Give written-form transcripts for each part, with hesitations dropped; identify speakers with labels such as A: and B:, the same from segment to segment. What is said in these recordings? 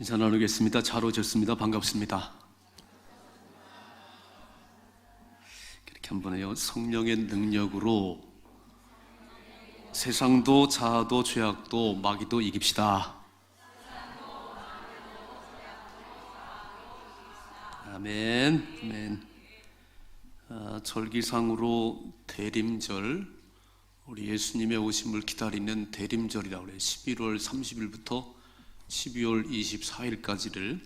A: 인사 나누겠습니다. 잘 오셨습니다. 반갑습니다. 이렇게 한번 해요. 성령의 능력으로 세상도 자아도 죄악도 마귀도 이깁시다. 아멘. 아멘. 절기상으로 대림절, 우리 예수님의 오심을 기다리는 대림절이라고 해요. 11월 30일부터 12월 24일까지를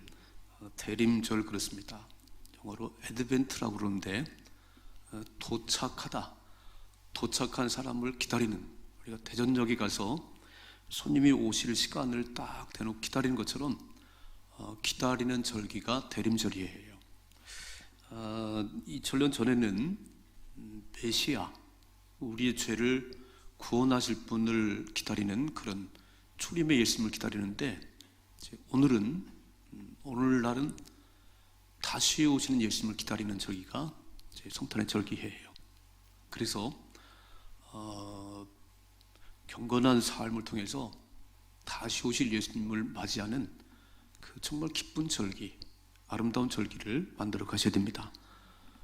A: 대림절 그렇습니다. 영어로 애드벤트라고 그러는데 도착하다, 도착한 사람을 기다리는, 우리가 대전역에 가서 손님이 오실 시간을 딱 대놓고 기다리는 것처럼 기다리는 절기가 대림절이에요. 2000년 전에는 메시아, 우리의 죄를 구원하실 분을 기다리는 그런 초림의 예수님을 기다리는데, 오늘날은 다시 오시는 예수님을 기다리는 절기가 성탄의 절기예요. 그래서 경건한 삶을 통해서 다시 오실 예수님을 맞이하는 그 정말 기쁜 절기, 아름다운 절기를 만들어 가셔야 됩니다.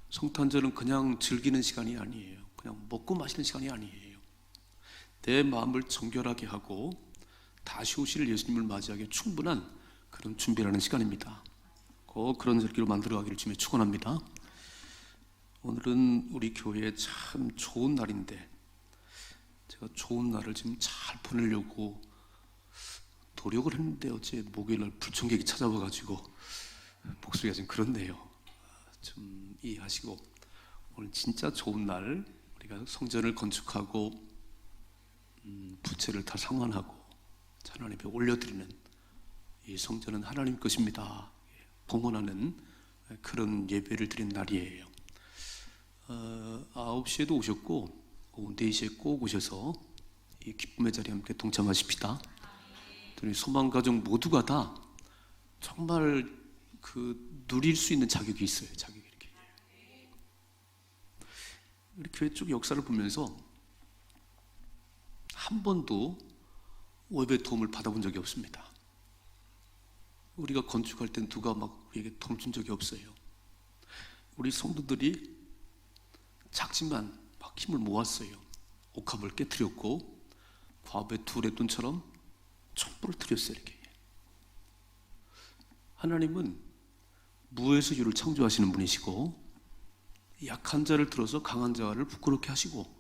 A: 성탄절은 그냥 즐기는 시간이 아니에요. 그냥 먹고 마시는 시간이 아니에요. 내 마음을 정결하게 하고 다시 오실 예수님을 맞이하기에 충분한 그런 준비라는 시간입니다. 꼭 그런 절기로 만들어가기를 주님의 축원합니다. 오늘은 우리 교회에 참 좋은 날인데, 제가 좋은 날을 지금 잘 보내려고 노력을 했는데 어제 목요일날 불청객이 찾아와가지고 목소리가 좀 그렇네요. 좀 이해하시고, 오늘 진짜 좋은 날, 우리가 성전을 건축하고 부채를 다 상환하고 하나님 앞에 올려드리는 이 성전은 하나님 것입니다 봉헌하는 그런 예배를 드린 날이에요. 9시에도 오셨고 오후 4시에 꼭 오셔서 이 기쁨의 자리에 함께 동참하십시다. 소망가족 모두가 다 정말 누릴 수 있는 자격이 있어요. 자격이 이렇게. 우리 교회 쪽 역사를 보면서 한 번도 외부의 도움을 받아본 적이 없습니다. 우리가 건축할 땐 누가 막 우리에게 도움 준 적이 없어요. 우리 성도들이 작지만 막 힘을 모았어요. 옥합을 깨뜨렸고 과부의 두 랩돈처럼 촛불을 드렸어요. 이렇게. 하나님은 무에서 유를 창조하시는 분이시고, 약한 자를 들어서 강한 자를 부끄럽게 하시고,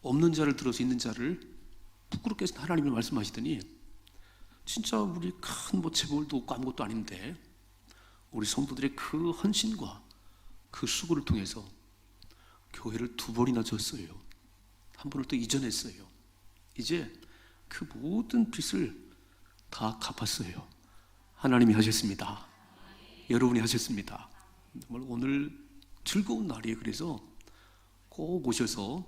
A: 없는 자를 들어서 있는 자를 부끄럽게 하신 하나님이 말씀하시더니, 진짜 우리 큰 재벌도 없고 아무것도 아닌데 우리 성도들의 그 헌신과 그 수고를 통해서 교회를 2번이나 졌어요. 한 번을 또 이전했어요. 이제 그 모든 빚을 다 갚았어요. 하나님이 하셨습니다. 여러분이 하셨습니다. 정말 오늘 즐거운 날이에요. 그래서 꼭 오셔서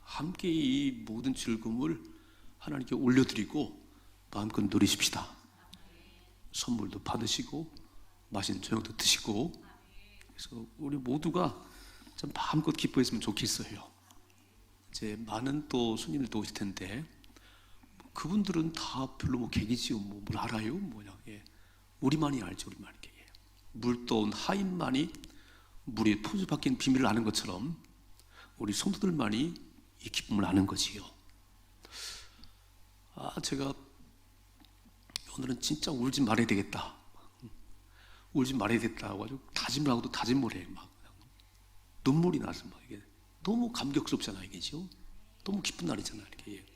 A: 함께 이 모든 즐거움을 하나님께 올려드리고 마음껏 누리십시다. 선물도 받으시고 맛있는 저녁도 드시고, 그래서 우리 모두가 좀 마음껏 기뻐했으면 좋겠어요. 이제 많은 또 손님들도 오실 텐데 그분들은 다 별로 계기지요. 뭘 알아요? 우리만이 알죠. 우리만 이렇게. 물 떠온 하인만이 물에 포수 바뀐 비밀을 아는 것처럼 우리 성도들만이 이 기쁨을 아는 거지요. 제가 오늘은 진짜 울지 말아야 되겠다, 울지 말아야 되겠다 하고 다짐을 하고도 다짐을 해요. 막 눈물이 나서 이게 너무 감격스럽잖아요. 이게죠. 너무 기쁜 날이잖아요. 이렇게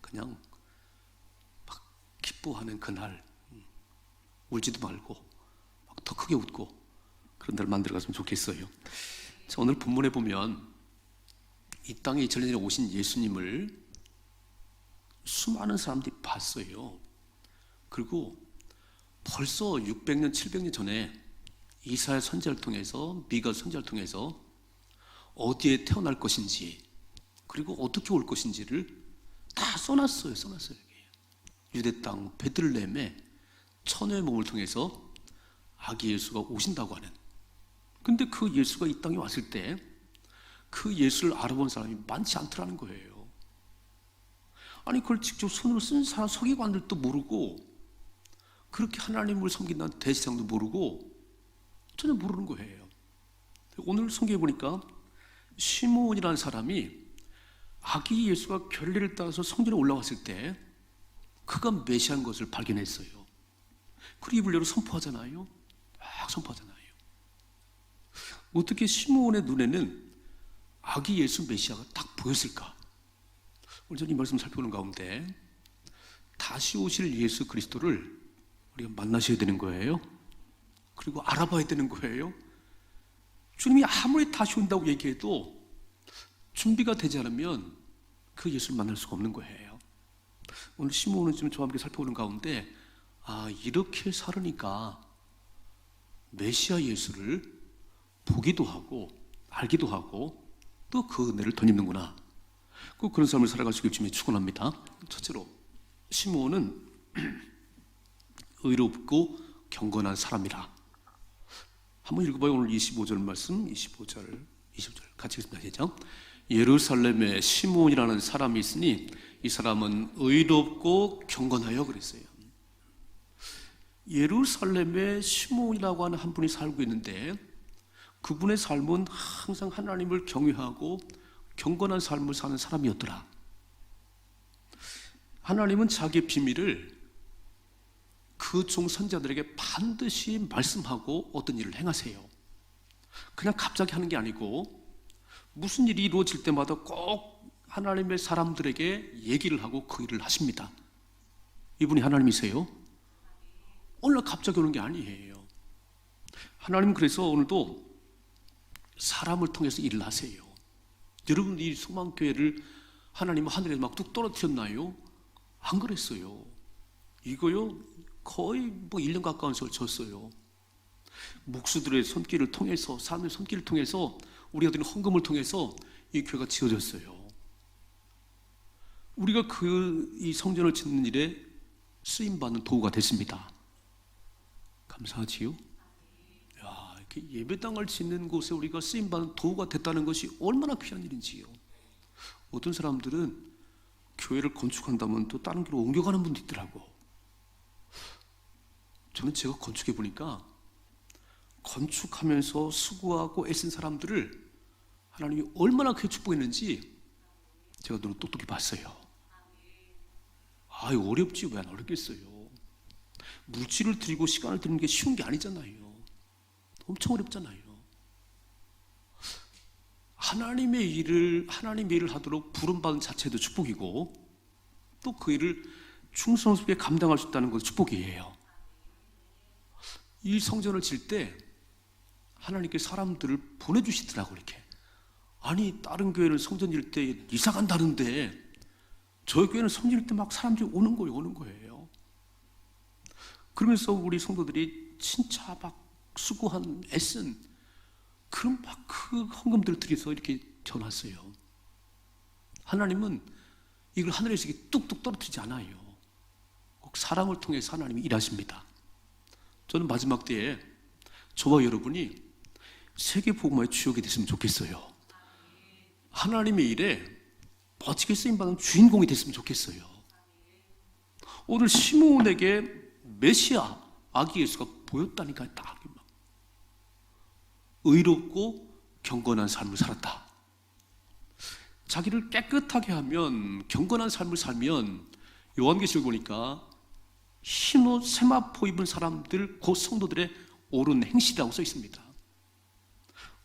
A: 그냥 막 기뻐하는 그날, 울지도 말고 막 더 크게 웃고 그런 날 만들어갔으면 좋겠어요. 자, 오늘 본문에 보면 이 땅에 2000년 전에 오신 예수님을 수많은 사람들이 봤어요. 그리고 벌써 600년, 700년 전에 이사야 선지자를 통해서, 미가 선지자를 통해서 어디에 태어날 것인지, 그리고 어떻게 올 것인지를 다 써놨어요. 유대 땅 베들레헴에 처녀의 몸을 통해서 아기 예수가 오신다고 하는. 근데 그 예수가 이 땅에 왔을 때 그 예수를 알아본 사람이 많지 않더라는 거예요. 아니 그걸 직접 손으로 쓴 서기관들도 모르고 그렇게 하나님을 섬긴다는 대지상도 모르고 전혀 모르는 거예요. 오늘 성경에 보니까 시므온이라는 사람이 아기 예수가 결례를 따라서 성전에 올라왔을 때 그가 메시아인 것을 발견했어요. 그리고 입을 열어 선포하잖아요. 막 선포하잖아요. 어떻게 시므온의 눈에는 아기 예수 메시아가 딱 보였을까? 오늘 저는 이 말씀 살펴보는 가운데 다시 오실 예수 그리스도를 우리가 만나셔야 되는 거예요. 그리고 알아봐야 되는 거예요. 주님이 아무리 다시 온다고 얘기해도 준비가 되지 않으면 그 예수를 만날 수가 없는 거예요. 오늘 시므온은 지금 저와 함께 살펴보는 가운데 이렇게 살으니까 메시아 예수를 보기도 하고 알기도 하고 또 그 은혜를 덧입는구나. 꼭 그런 삶을 살아가시길 주님의 축원합니다. 첫째로 시므온은 의롭고 경건한 사람이라. 한번 읽어봐요. 오늘 25절 말씀, 25절, 20절 같이 읽습니다. 시작. 예루살렘에 시므온이라는 사람이 있으니 이 사람은 의롭고 경건하여 그랬어요. 예루살렘에 시므온이라고 하는 한 분이 살고 있는데 그분의 삶은 항상 하나님을 경외하고 경건한 삶을 사는 사람이었더라. 하나님은 자기의 비밀을 그 종 선지자들에게 반드시 말씀하고 어떤 일을 행하세요. 그냥 갑자기 하는 게 아니고 무슨 일이 이루어질 때마다 꼭 하나님의 사람들에게 얘기를 하고 그 일을 하십니다. 이분이 하나님이세요? 오늘 갑자기 오는 게 아니에요. 하나님은 그래서 오늘도 사람을 통해서 일을 하세요. 여러분 이 소망교회를 하나님은 하늘에서 막 뚝 떨어뜨렸나요? 안 그랬어요. 이거요 거의 1년 가까운 세월 졌어요. 목수들의 손길을 통해서, 사람의 손길을 통해서, 우리가 드린 헌금을 통해서 이 교회가 지어졌어요. 우리가 이 성전을 짓는 일에 쓰임받는 도구가 됐습니다. 감사하지요? 이렇게 예배당을 짓는 곳에 우리가 쓰임받는 도구가 됐다는 것이 얼마나 귀한 일인지요. 어떤 사람들은 교회를 건축한다면 또 다른 길로 옮겨가는 분도 있더라고. 저는 제가 건축해 보니까 건축하면서 수고하고 애쓴 사람들을 하나님이 얼마나 크게 축복했는지 제가 눈으로 똑똑히 봤어요. 어렵지 왜 안 어렵겠어요. 물질을 들이고 시간을 들이는 게 쉬운 게 아니잖아요. 엄청 어렵잖아요. 하나님의 일을 하도록 부름받은 자체도 축복이고 또 그 일을 충성스럽게 감당할 수 있다는 것도 축복이에요. 이 성전을 질 때 하나님께 사람들을 보내주시더라고. 이렇게 다른 교회는 성전 질 때 이사 간다는데 저희 교회는 성전 질 때 막 사람들이 오는 거예요. 그러면서 우리 성도들이 진짜 막 수고한 애쓴 그런 막 그 헌금들을 드려서 이렇게 전왔어요. 하나님은 이걸 하늘에서 이렇게 뚝뚝 떨어뜨리지 않아요. 꼭 사랑을 통해서 하나님이 일하십니다. 저는 마지막 때에 저와 여러분이 세계복음화의 주역이 됐으면 좋겠어요. 하나님의 일에 멋지게 쓰임받는 주인공이 됐으면 좋겠어요. 오늘 시므온에게 메시아 아기 예수가 보였다니까. 딱 의롭고 경건한 삶을 살았다. 자기를 깨끗하게 하면, 경건한 삶을 살면 요한계시록 보니까 흰옷 세마포 입은 사람들, 곧 성도들의 옳은 행실이라고 써 있습니다.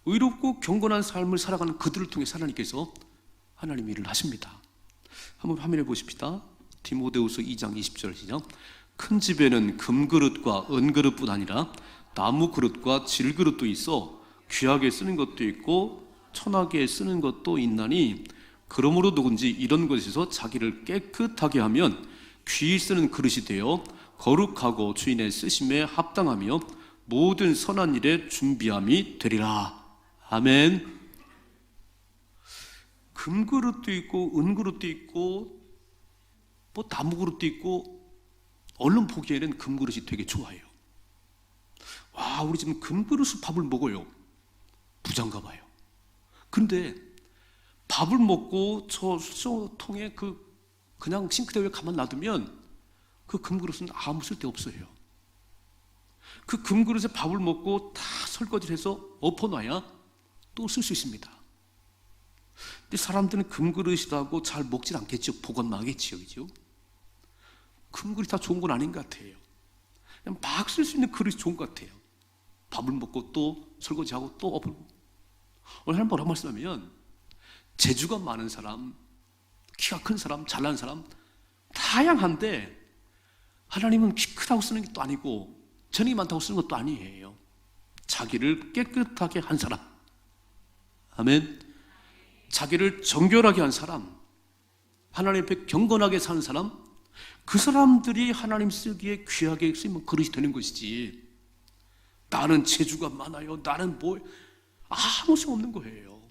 A: 의롭고 경건한 삶을 살아가는 그들을 통해 하나님께서 하나님 일을 하십니다. 한번 화면에 보십시다. 디모데후서 2장 20절 시작. 큰 집에는 금그릇과 은그릇뿐 아니라 나무 그릇과 질그릇도 있어 귀하게 쓰는 것도 있고 천하게 쓰는 것도 있나니, 그러므로 누군지 이런 것에서 자기를 깨끗하게 하면 귀히 쓰는 그릇이 되어 거룩하고 주인의 쓰심에 합당하며 모든 선한 일에 준비함이 되리라. 아멘. 금그릇도 있고 은그릇도 있고 나무 그릇도 있고, 얼른 보기에는 금그릇이 되게 좋아요. 와, 우리 지금 금그릇으로 밥을 먹어요. 부자인가 봐요. 근데 밥을 먹고 저 수저통에 그냥 싱크대 위에 가만 놔두면 그 금그릇은 아무 쓸데 없어요. 그 금그릇에 밥을 먹고 다 설거지를 해서 엎어놔야 또 쓸 수 있습니다. 근데 사람들은 금그릇이라고 잘 먹질 않겠죠. 보관 망하겠지요, 그죠? 금그릇이 다 좋은 건 아닌 것 같아요. 그냥 막 쓸 수 있는 그릇이 좋은 것 같아요. 밥을 먹고 또 설거지하고 또 엎고. 오늘 하나님 뭐라고 말씀하면, 재주가 많은 사람, 키가 큰 사람, 잘난 사람 다양한데, 하나님은 키 크다고 쓰는 게 또 아니고 재능이 많다고 쓰는 것도 아니에요. 자기를 깨끗하게 한 사람, 아멘. 자기를 정결하게 한 사람, 하나님 앞에 경건하게 사는 사람, 그 사람들이 하나님 쓰기에 귀하게 쓰이면 그릇이 되는 것이지, 나는 재주가 많아요, 나는 뭐, 아무 소용 없는 거예요.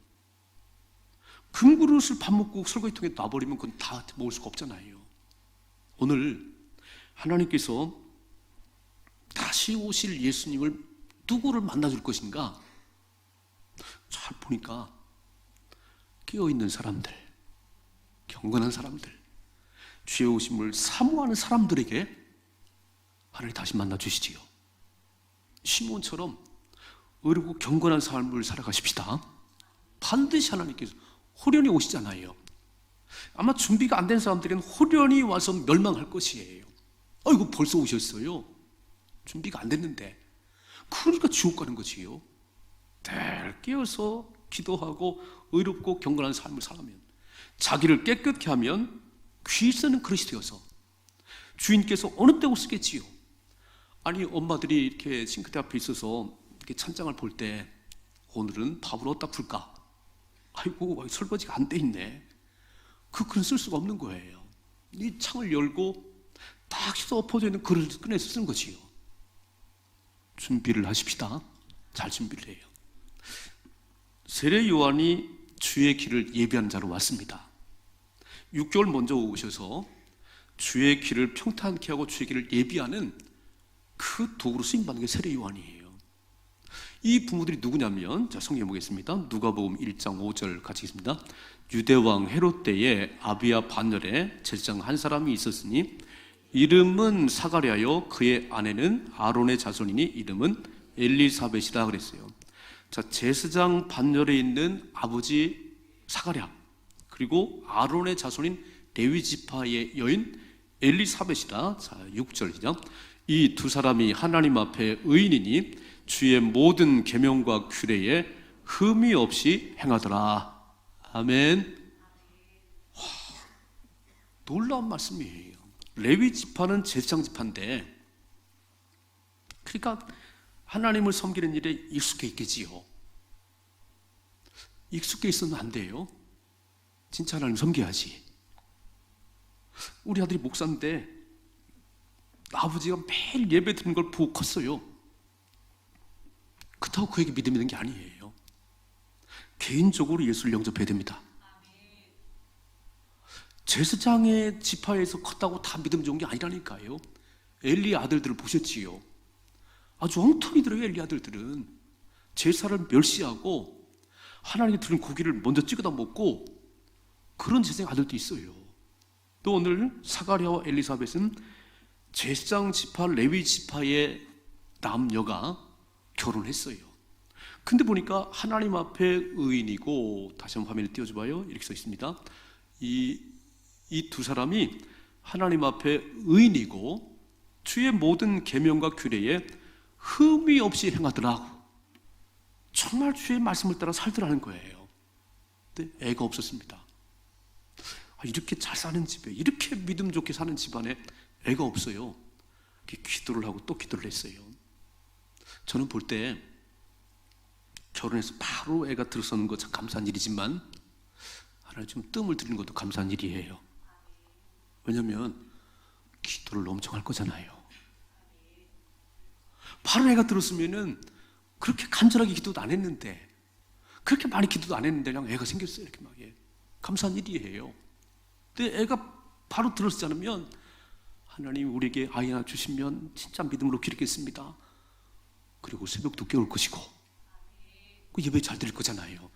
A: 금그릇을 밥 먹고 설거지통에 놔버리면 그건 다 먹을 수가 없잖아요. 오늘 하나님께서 다시 오실 예수님을 누구를 만나줄 것인가? 잘 보니까 깨어있는 사람들, 경건한 사람들, 주의 오심을 사모하는 사람들에게 하나님 다시 만나주시지요. 시몬처럼 의롭고 경건한 삶을 살아가십시다. 반드시 하나님께서 호련히 오시잖아요. 아마 준비가 안 된 사람들은 호련히 와서 멸망할 것이에요. 아이고 벌써 오셨어요. 준비가 안 됐는데. 그러니까 지옥 가는 거지요. 늘 깨어서 기도하고 의롭고 경건한 삶을 살아면, 자기를 깨끗게 하면 귀 쓰는 그릇이 되어서 주인께서 어느 때고 쓰겠지요. 아니 엄마들이 이렇게 싱크대 앞에 있어서 이렇게 찬장을 볼 때, 오늘은 밥을 어디다 풀까? 아이고 설거지가 안 돼 있네. 그 그릇 쓸 수가 없는 거예요. 이 창을 열고 딱 씻어 엎어져 있는 그릇을 꺼내서 쓰는 거지요. 준비를 하십시다. 잘 준비를 해요. 세례 요한이 주의 길을 예비하는 자로 왔습니다. 6개월 먼저 오셔서 주의 길을 평탄케 하고 주의 길을 예비하는 그 도구로 쓰임받는 게 세례 요한이에요. 이 부모들이 누구냐면, 자, 성경 보겠습니다. 누가복음 1장 5절 같이 읽습니다. 유대왕 헤롯 때에 아비야 반열에 제사장 한 사람이 있었으니 이름은 사가랴요 그의 아내는 아론의 자손이니 이름은 엘리사벳이라 그랬어요. 자, 제사장 반열에 있는 아버지 사가랴, 그리고 아론의 자손인 레위 지파의 여인 엘리사벳이다. 자, 6절이죠. 이 두 사람이 하나님 앞에 의인이니 주의 모든 계명과 규례에 흠이 없이 행하더라. 아멘. 와, 놀라운 말씀이에요. 레위 지파는 제사장 지파인데, 그러니까 하나님을 섬기는 일에 익숙해 있겠지요. 익숙해 있어는 안 돼요. 진짜 하나님 섬겨야지. 우리 아들이 목사인데 아버지가 매일 예배 드리는 걸 보고 컸어요. 그렇다고 그에게 믿음이 있는 게 아니에요. 개인적으로 예수를 영접해야 됩니다. 제사장의 지파에서 컸다고 다 믿음 좋은 게 아니라니까요. 엘리 아들들을 보셨지요. 아주 엉터리더라고요. 엘리 아들들은 제사를 멸시하고 하나님께 드린 고기를 먼저 찍어다 먹고, 그런 제사장 아들도 있어요. 또 오늘 사가랴와 엘리사벳은 제사장 지파, 레위 지파의 남녀가 결혼했어요. 근데 보니까 하나님 앞에 의인이고, 다시 한번 화면에 띄워줘봐요. 이렇게 써 있습니다. 이 두 사람이 하나님 앞에 의인이고 주의 모든 계명과 규례에 흠이 없이 행하더라고. 정말 주의 말씀을 따라 살더라는 거예요. 근데 애가 없었습니다. 이렇게 잘 사는 집에, 이렇게 믿음 좋게 사는 집안에 애가 없어요. 기도를 하고 또 기도를 했어요. 저는 볼 때 결혼해서 바로 애가 들어서는 거 참 감사한 일이지만, 하나님 좀 뜸을 들이는 것도 감사한 일이에요. 왜냐면 기도를 엄청 할 거잖아요. 바로 애가 들었으면은 그렇게 간절하게 기도도 안 했는데, 그렇게 많이 기도도 안 했는데 그냥 애가 생겼어요. 이렇게 막. 감사한 일이에요. 근데 애가 바로 들었지 않으면, 하나님 우리에게 아이 하나 주시면 진짜 믿음으로 기르겠습니다. 그리고 새벽 늦게 올 것이고, 그 예배 잘 드릴 거잖아요.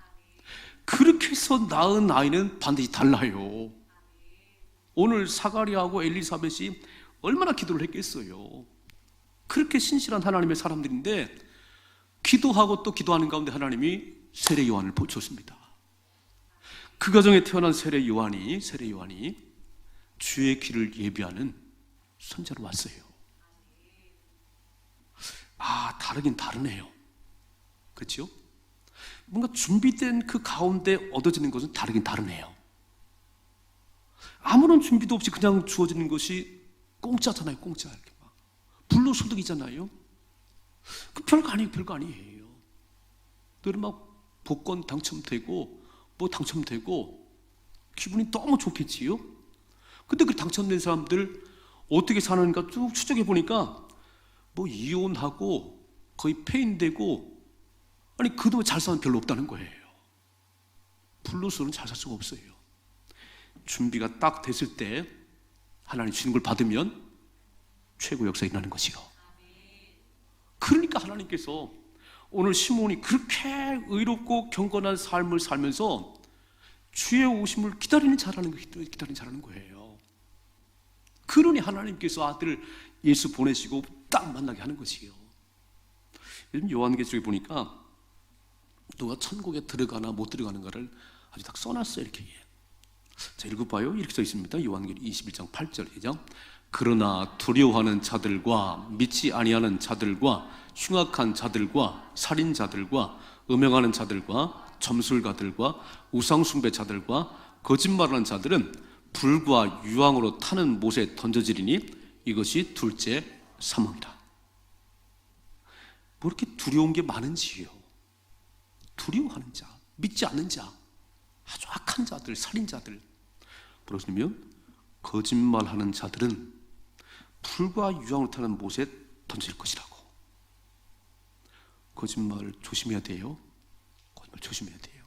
A: 그렇게 해서 낳은 아이는 반드시 달라요. 오늘 사가랴하고 엘리사벳이 얼마나 기도를 했겠어요. 그렇게 신실한 하나님의 사람들인데 기도하고 또 기도하는 가운데 하나님이 세례 요한을 보여줬습니다. 그 가정에 태어난 세례 요한이 주의 길을 예비하는 선자로 왔어요. 다르긴 다르네요. 그렇죠? 뭔가 준비된 그 가운데 얻어지는 것은 다르긴 다르네요. 아무런 준비도 없이 그냥 주어지는 것이 공짜잖아요. 공짜. 이렇게 막 불로소득이잖아요. 그 별거 아니에요. 늘 막 복권 당첨되고 뭐 당첨되고 기분이 너무 좋겠지요. 근데 그 당첨된 사람들 어떻게 사는가 쭉 추적해 보니까 뭐 이혼하고 거의 폐인되고, 아니 그동안 잘 사는 별로 없다는 거예요. 불로서는 잘 살 수가 없어요. 준비가 딱 됐을 때 하나님 주신 걸 받으면 최고 역사가 일어나는 것이요. 그러니까 하나님께서 오늘 시몬이 그렇게 의롭고 경건한 삶을 살면서 주의 오심을 기다리는 자라는 거예요. 그러니 하나님께서 아들 예수 보내시고 딱 만나게 하는 것이요. 요즘 요한계시록에 보니까 누가 천국에 들어가나 못 들어가는가를 아주 딱 써놨어요. 이렇게. 자, 읽어봐요. 이렇게 써 있습니다. 요한계시록 21장 8절 시작. 그러나 두려워하는 자들과 믿지 아니하는 자들과 흉악한 자들과 살인자들과 음행하는 자들과 점술가들과 우상숭배자들과 거짓말하는 자들은 불과 유황으로 타는 못에 던져지리니 이것이 둘째 사망이라. 뭐 이렇게 두려운 게 많은지요. 두려워하는 자, 믿지 않는 자, 아주 악한 자들, 살인자들, 그러시면 거짓말하는 자들은 불과 유황으로 타는 못에 던질 것이라고. 거짓말을 조심해야 돼요. 거짓말 조심해야 돼요.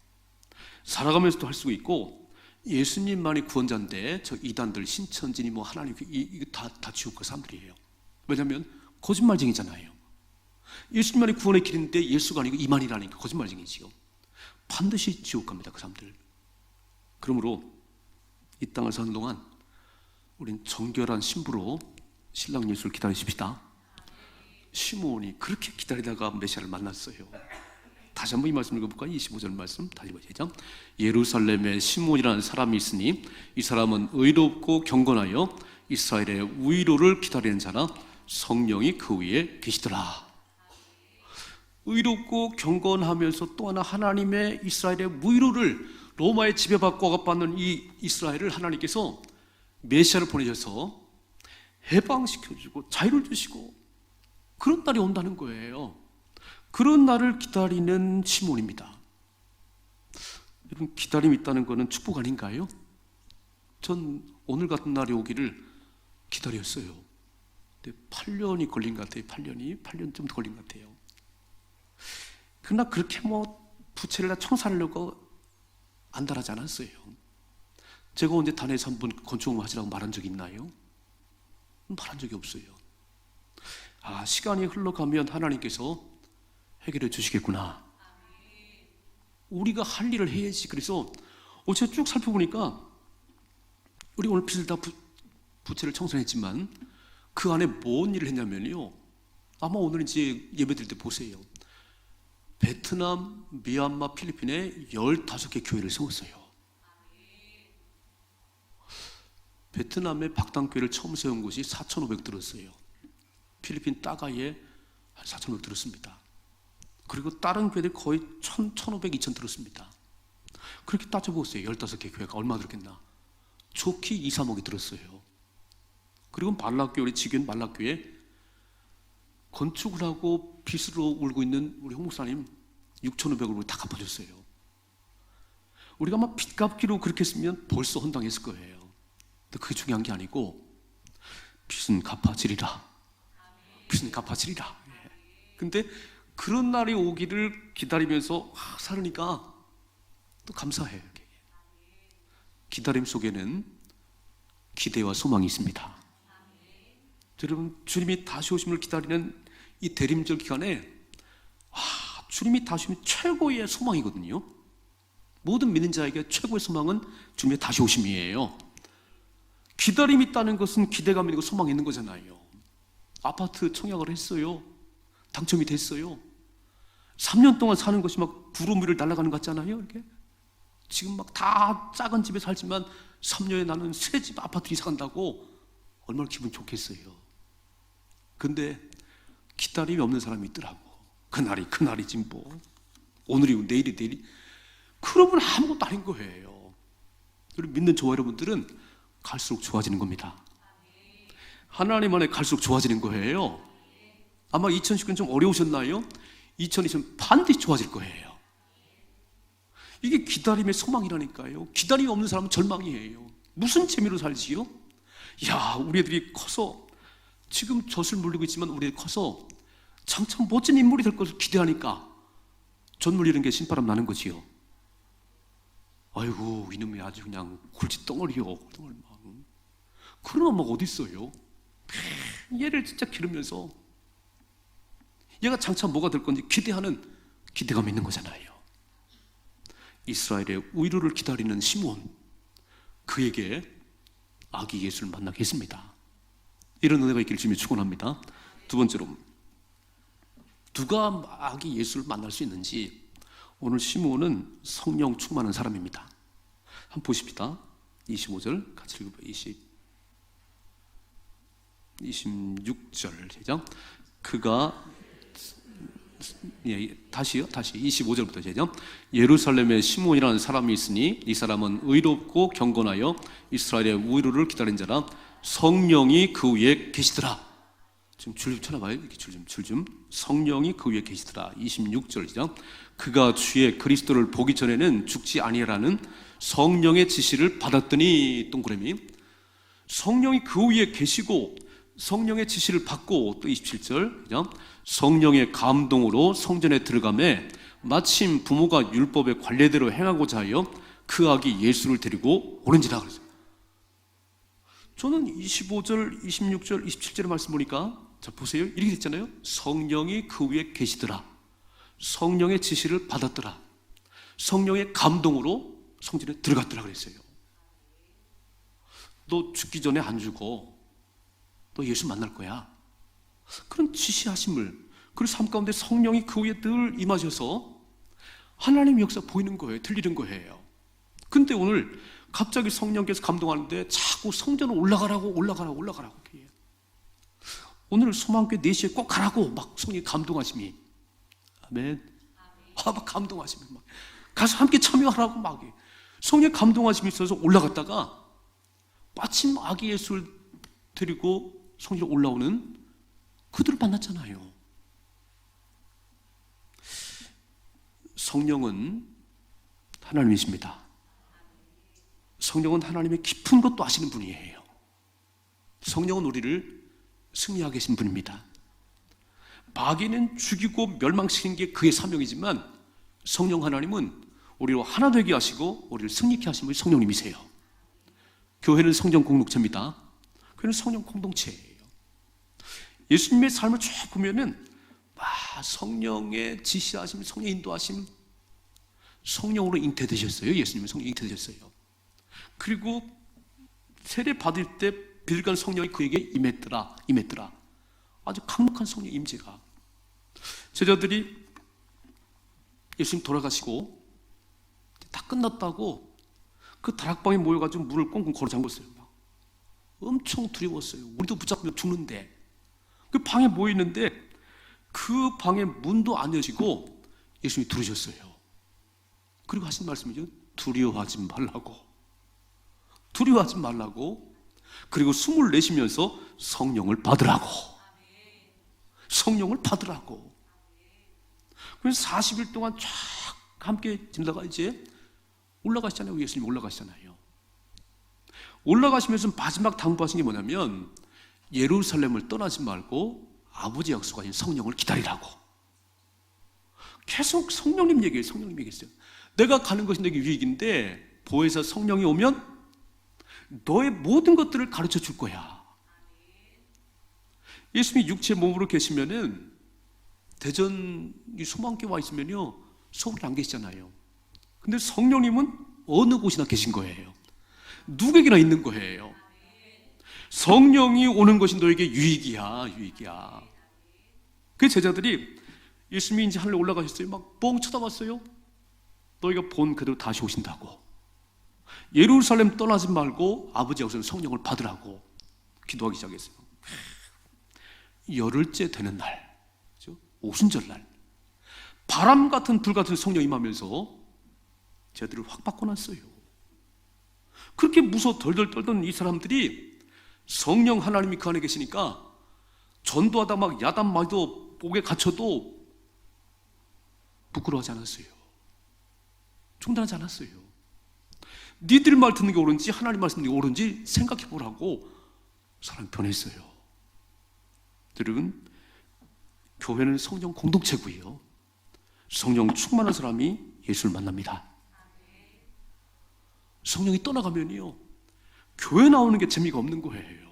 A: 살아가면서도 할 수 있고, 예수님만이 구원자인데 저 이단들, 신천지니 뭐 하나님 이거 다 지옥 갈 사람들이에요. 왜냐하면 거짓말쟁이잖아요. 예수님만이 구원의 길인데 예수가 아니고 이만이라니까 거짓말쟁이지요. 반드시 지옥 갑니다, 그 사람들. 그러므로 이 땅을 사는 동안 우린 정결한 신부로 신랑 예수를 기다리십시다. 시므온이 그렇게 기다리다가 메시아를 만났어요. 다시 한번 이 말씀 읽어볼까요? 25절 말씀 다시 보시죠. 예루살렘에 시므온이라는 사람이 있으니 이 사람은 의롭고 경건하여 이스라엘의 위로를 기다리는 자라 성령이 그 위에 계시더라. 의롭고 경건하면서 또 하나 하나님의 이스라엘의 위로를, 로마의 지배받고 억압받는 이 이스라엘을 하나님께서 메시아를 보내셔서 해방시켜주고 자유를 주시고 그런 날이 온다는 거예요. 그런 날을 기다리는 시몬입니다. 여러분, 기다림이 있다는 것은 축복 아닌가요? 전 오늘 같은 날이 오기를 기다렸어요. 근데 8년이 걸린 것 같아요. 8년 좀 더 걸린 것 같아요. 그러나 그렇게 뭐 부채를 다 청산하려고 안달하지 않았어요. 제가 언제 단에서 한번 건축업 하시라고 말한 적이 있나요? 말한 적이 없어요. 시간이 흘러가면 하나님께서 해결해 주시겠구나. 우리가 할 일을 해야지. 그래서 제가 쭉 살펴보니까 우리 오늘 빚을 다 부채를 청산했지만 그 안에 뭔 일을 했냐면요, 아마 오늘 이제 예배 드릴 때 보세요. 베트남, 미얀마, 필리핀에 15개 교회를 세웠어요. 베트남의 박당교회를 처음 세운 곳이 4,500 들었어요. 필리핀 따가이에 한 4,500 들었습니다. 그리고 다른 교회들 거의 1,500, 2,000 들었습니다. 그렇게 따져보세요. 15개 교회가 얼마 들었겠나? 좋게 2, 3억이 들었어요. 그리고 말락교회, 우리 지교인 말락교회 건축을 하고 빚으로 울고 있는 우리 홍 목사님 6,500을 다 갚아줬어요. 우리가 막 빚 갚기로 그렇게 했으면 벌써 헌당했을 거예요. 근데 그게 중요한 게 아니고 빚은 갚아지리라. 빚은 갚아지리라. 근데 그런 날이 오기를 기다리면서 살으니까 또 감사해요. 기다림 속에는 기대와 소망이 있습니다. 여러분, 주님이 다시 오심을 기다리는 이 대림절 기간에 주님이 다시 오면 최고의 소망이거든요. 모든 믿는 자에게 최고의 소망은 주님의 다시 오심이에요. 기다림이 있다는 것은 기대감이 있고 소망이 있는 거잖아요. 아파트 청약을 했어요. 당첨이 됐어요. 3년 동안 사는 것이 막 부름 위를 날아가는 것 같잖아요. 이렇게 지금 막 다 작은 집에 살지만 3년에 나는 새 집 아파트 이사 간다고 얼마나 기분 좋겠어요. 근데 기다림이 없는 사람이 있더라고. 그날이지 뭐. 오늘이고 내일이. 그러면 아무것도 아닌 거예요. 그리고 믿는 저와 여러분들은 갈수록 좋아지는 겁니다. 하나님 안에 갈수록 좋아지는 거예요. 아마 2019년 좀 어려우셨나요? 2020년 반드시 좋아질 거예요. 이게 기다림의 소망이라니까요. 기다림이 없는 사람은 절망이에요. 무슨 재미로 살지요? 야, 우리 애들이 커서 지금 젖을 물리고 있지만 우리 애들이 커서 참 멋진 인물이 될 것을 기대하니까 젖 물리는 게 신바람 나는 거지요. 아이고, 이놈이 아주 그냥 골칫덩어리요. 그런 엄마가 어디 있어요? 얘를 진짜 기르면서 얘가 장차 뭐가 될 건지 기대하는 기대감이 있는 거잖아요. 이스라엘의 우유를 기다리는 시므온, 그에게 아기 예수를 만나게 했습니다. 이런 은혜가 있기를 주님이 축원합니다. 두 번째로, 누가 아기 예수를 만날 수 있는지, 오늘 시므온은 성령 충만한 사람입니다. 한번 보십시다. 25절 같이 읽어봐요. 26절 시작. 그가 다시 25절부터 시작. 예루살렘에 시므온이라는 사람이 있으니 이 사람은 의롭고 경건하여 이스라엘의 우유를 기다린 자라. 성령이 그 위에 계시더라. 지금 줄 좀 쳐놔봐요. 이렇게 줄 좀. 성령이 그 위에 계시더라. 26절 시작. 그가 주의 그리스도를 보기 전에는 죽지 아니하라는 성령의 지시를 받았더니, 동그라미, 성령이 그 위에 계시고 성령의 지시를 받고, 또 27절 그죠? 성령의 감동으로 성전에 들어가매 마침 부모가 율법의 관례대로 행하고자 하여 그 아기 예수를 데리고 오는지라 그랬어요. 저는 25절, 26절, 27절의 말씀 보니까, 자 보세요. 이렇게 됐잖아요. 성령이 그 위에 계시더라. 성령의 지시를 받았더라. 성령의 감동으로 성전에 들어갔더라 그랬어요. 너 죽기 전에 안 죽어. 너 예수 만날 거야. 그런 지시하심을, 그리고 삶 가운데 성령이 그 위에 늘 임하셔서 하나님의 역사 보이는 거예요. 들리는 거예요. 근데 오늘 갑자기 성령께서 감동하는데 자꾸 성전을 올라가라고 오늘 소망교회 4시에 꼭 가라고 막 성령이 감동하심이, 아멘. 막 감동하심이, 막 가서 함께 참여하라고 막 성령의 감동하심이 있어서 올라갔다가 마침 아기 예수를 데리고 성전에 올라오는 그들을 만났잖아요. 성령은 하나님이십니다. 성령은 하나님의 깊은 것도 아시는 분이에요. 성령은 우리를 승리하게 하신 분입니다. 마귀는 죽이고 멸망시키는 게 그의 사명이지만 성령 하나님은 우리로 하나 되게 하시고 우리를 승리케 하신 분이 성령님이세요. 교회는 성령 공동체입니다. 교회는 성령 공동체예요. 예수님의 삶을 쭉 보면은 성령의 지시하심, 성령의 인도하심, 성령으로 잉태되셨어요. 예수님은 성령 잉태되셨어요. 그리고 세례 받을 때 비둘기한 성령이 그에게 임했더라. 아주 강력한 성령 임재가. 제자들이 예수님 돌아가시고 다 끝났다고 그 다락방에 모여가지고 문을 꽁꽁 걸어 잠궜어요. 엄청 두려웠어요. 우리도 붙잡히면 죽는데. 그 방에 모여있는데 그 방에 문도 안 여시고 예수님이 들으셨어요. 그리고 하신 말씀이죠. 두려워하지 말라고. 그리고 숨을 내쉬면서 성령을 받으라고. 그래서 40일 동안 쫙 함께 지내다가 이제 올라가시잖아요. 예수님 올라가시잖아요. 올라가시면서 마지막 당부하신 게 뭐냐면 예루살렘을 떠나지 말고 아버지 약속하신 성령을 기다리라고. 계속 성령님 얘기했어요. 내가 가는 것이 내게 유익인데 보혜사 성령이 오면 너의 모든 것들을 가르쳐 줄 거야. 예수님이 육체 몸으로 계시면은 대전 소망교회 와 있으면요 서울에 안 계시잖아요. 근데 성령님은 어느 곳이나 계신 거예요. 누구에게나 있는 거예요. 성령이 오는 것이 너에게 유익이야, 유익이야. 그 제자들이 예수님이 이제 하늘에 올라가셨어요. 막 뻥 쳐다봤어요. 너희가 본 그대로 다시 오신다고. 예루살렘 떠나지 말고 아버지 앞에서 성령을 받으라고 기도하기 시작했어요. 열흘째 되는 날, 오순절날, 바람 같은 불 같은 성령이 임하면서 제들을 확 바꿔놨어요. 그렇게 무서워 덜덜 떨던 이 사람들이 성령 하나님이 그 안에 계시니까 전도하다 막 야단 맞아도 목에 갇혀도 부끄러워하지 않았어요. 중단하지 않았어요. 니들 말 듣는 게 옳은지 하나님 말씀 듣는 게 옳은지 생각해 보라고 사람이 변했어요. 여러분, 교회는 성령 공동체고요, 성령 충만한 사람이 예수를 만납니다. 성령이 떠나가면요, 교회 나오는 게 재미가 없는 거예요.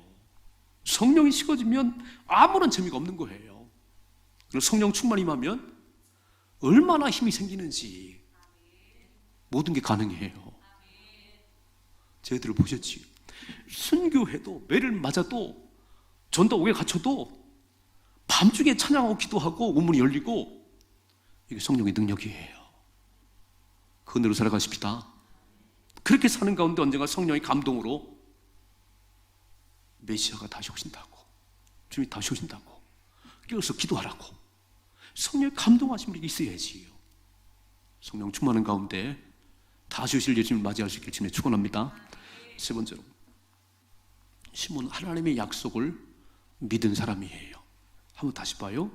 A: 성령이 식어지면 아무런 재미가 없는 거예요. 그리고 성령 충만이 임하면 얼마나 힘이 생기는지 모든 게 가능해요. 저희들을 보셨지? 순교해도 매를 맞아도 전도옥에 갇혀도 밤중에 찬양하고 기도하고 우문이 열리고, 이게 성령의 능력이에요. 그 은혜로 살아가십시다. 그렇게 사는 가운데 언젠가 성령의 감동으로 메시아가 다시 오신다고, 주님이 다시 오신다고 깨어서 기도하라고 성령의 감동하심이 있어야지요. 성령 충만한 가운데 다시 오실 예수님을 맞이할 수 있길 주님의 축원합니다. 세 번째로, 시몬은 하나님의 약속을 믿은 사람이에요. 한번 다시 봐요.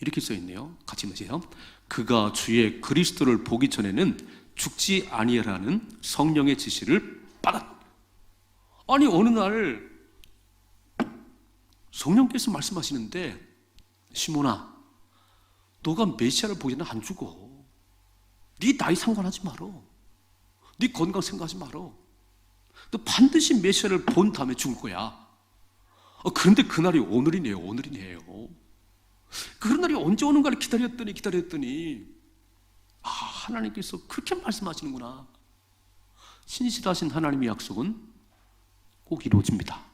A: 이렇게 써있네요. 같이 보세요. 그가 주의 그리스도를 보기 전에는 죽지 아니하라는 성령의 지시를 받았다. 아니, 어느 날 성령께서 말씀하시는데, 시몬아, 너가 메시아를 보기 전에 안 죽어. 네 나이 상관하지 말어. 네 건강 생각하지 말어. 너 반드시 메시아를 본 다음에 죽을 거야. 그런데 그날이 오늘이네요. 오늘이네요. 그런 날이 언제 오는가를 기다렸더니 하나님께서 그렇게 말씀하시는구나. 신실하신 하나님의 약속은 꼭 이루어집니다.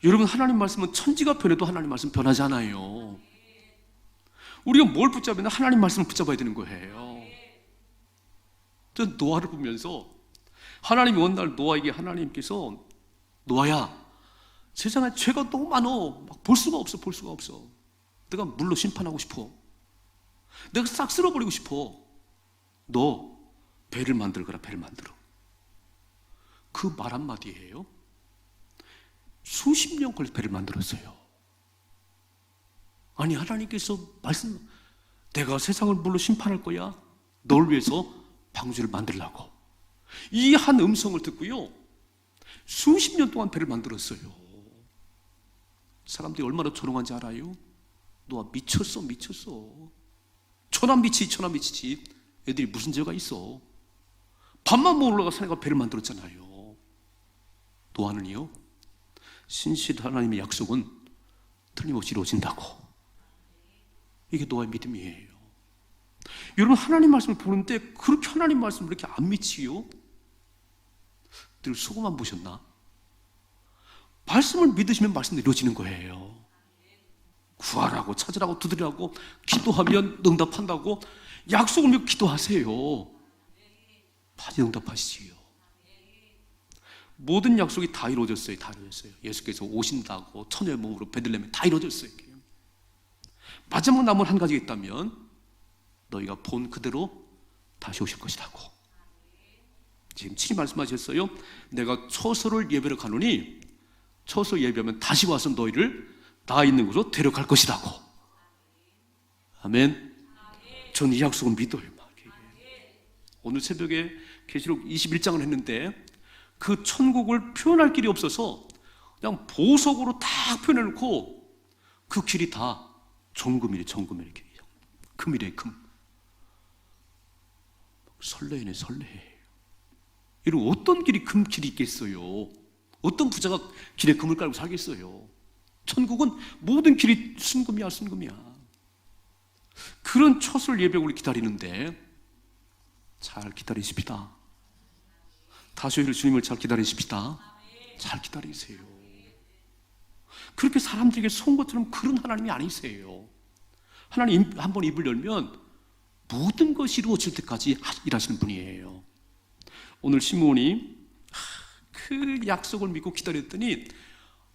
A: 여러분, 하나님 말씀은 천지가 변해도 하나님 말씀 변하지 않아요. 우리가 뭘 붙잡으면 하나님 말씀을 붙잡아야 되는 거예요. 전 노아를 보면서 하나님이 어느 날 노아에게 하나님께서, 노아야, 세상에 죄가 너무 많어. 막 볼 수가 없어. 내가 물로 심판하고 싶어. 내가 싹 쓸어버리고 싶어. 너 배를 만들거라. 배를 만들어. 그 말 한마디예요. 수십 년 걸려 배를 만들었어요. 아니, 하나님께서 내가 세상을 물로 심판할 거야. 널 위해서 방주를 만들라고. 이 한 음성을 듣고요, 수십 년 동안 배를 만들었어요. 사람들이 얼마나 조롱한지 알아요? 노아 미쳤어. 천하미치지. 애들이 무슨 죄가 있어. 밥만 먹으러 올라가 산에 가 배를 만들었잖아요. 노아는요, 신실한 하나님의 약속은 틀림없이 이루어진다고. 이게 노아의 믿음이에요. 여러분, 하나님 말씀을 보는데 그렇게 하나님 말씀을 이렇게 안 믿지요? 늘 속어만 보셨나? 말씀을 믿으시면 말씀이 이루어지는 거예요. 구하라고, 찾으라고, 두드리라고, 기도하면 응답한다고. 약속을 믿고 기도하세요. 반드시 응답하시지요. 모든 약속이 다 이루어졌어요. 다 이루어졌어요. 예수께서 오신다고 처녀의 몸으로 베들레헴에 다 이루어졌어요. 마지막 남은 한 가지가 있다면, 너희가 본 그대로 다시 오실 것이라고. 지금 친히 말씀하셨어요. 내가 처소를 예배를 가노니 처소 예배하면 다시 와서 너희를 나 있는 곳으로 데려갈 것이라고. 아멘. 저는 이 약속을 믿어요. 오늘 새벽에 계시록 21장을 했는데 그 천국을 표현할 길이 없어서 그냥 보석으로 딱 표현해놓고 그 길이 다 정금이래. 길이에요. 금이래. 금. 설레네. 이런 어떤 길이 금 길이 있겠어요? 어떤 부자가 길에 금을 깔고 살겠어요? 천국은 모든 길이 순금이야. 그런 처소를 예배하고 기다리는데 잘 기다리십시다. 다시 오실 주님을 잘 기다리십시다. 잘 기다리세요. 그렇게 사람들에게 속은 것처럼 그런 하나님이 아니세요. 하나님 한번 입을 열면 모든 것이 이루어질 때까지 일하시는 분이에요. 오늘 시므온이 그 약속을 믿고 기다렸더니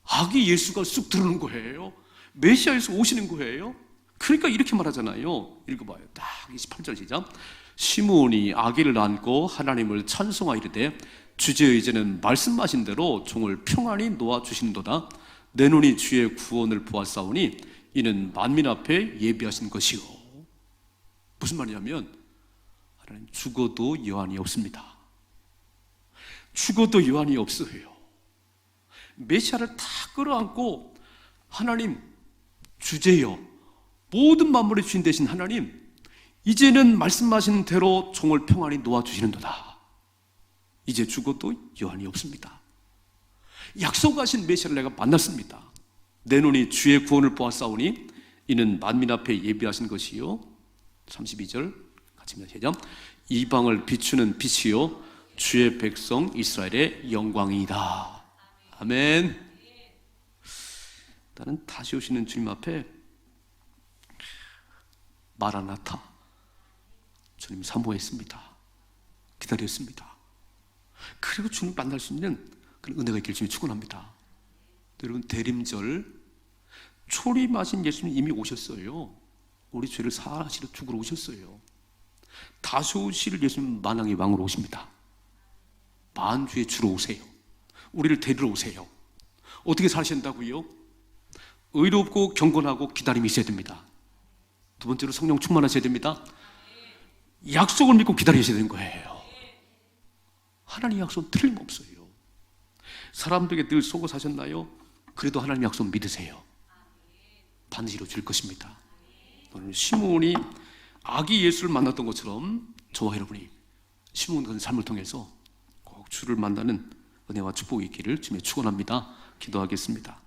A: 아기 예수가 쑥 들어오는 거예요. 메시아에서 오시는 거예요. 그러니까 이렇게 말하잖아요. 읽어봐요. 딱 28절 시작. 시므온이 아기를 안고 하나님을 찬송하이르되 주제의 이제는 말씀하신 대로 종을 평안히 놓아주시는도다. 내 눈이 주의 구원을 보았사오니 이는 만민 앞에 예비하신 것이요. 무슨 말이냐면 하나님 죽어도 여한이 없습니다. 죽어도 여한이 없어요. 메시아를 다 끌어안고 하나님 주제여 모든 만물의 주인 되신 하나님 이제는 말씀하신 대로 종을 평안히 놓아주시는도다. 이제 죽어도 여한이 없습니다. 약속하신 메시아를 내가 만났습니다. 내 눈이 주의 구원을 보았사오니 이는 만민 앞에 예비하신 것이요. 32절 같이 시작. 이방을 비추는 빛이요 주의 백성 이스라엘의 영광이다. 아멘. 나는 다시 오시는 주님 앞에 마라나타 주님 사모했습니다. 기다렸습니다. 그리고 주님 만날 수 있는 그런 은혜가 있길 주님 축원합니다. 여러분 대림절 초림하신 예수님 이미 오셨어요. 우리 죄를 사하시러 죽으러 오셨어요. 다시 오실 예수님 만왕의 왕으로 오십니다. 만주의 주로 오세요. 우리를 데리러 오세요. 어떻게 사신다고요? 의롭고 경건하고 기다림이 있어야 됩니다. 두 번째로 성령 충만하셔야 됩니다. 약속을 믿고 기다리셔야 되는 거예요. 하나님 약속은 틀림없어요. 사람들에게 늘 속어 사셨나요? 그래도 하나님 약속 믿으세요. 반드시 이루어질 것입니다. 오늘 시므온이 아기 예수를 만났던 것처럼 저와 여러분이 시므온 같은 삶을 통해서 꼭 주를 만나는 은혜와 축복이 있기를 주님의 축원합니다. 기도하겠습니다.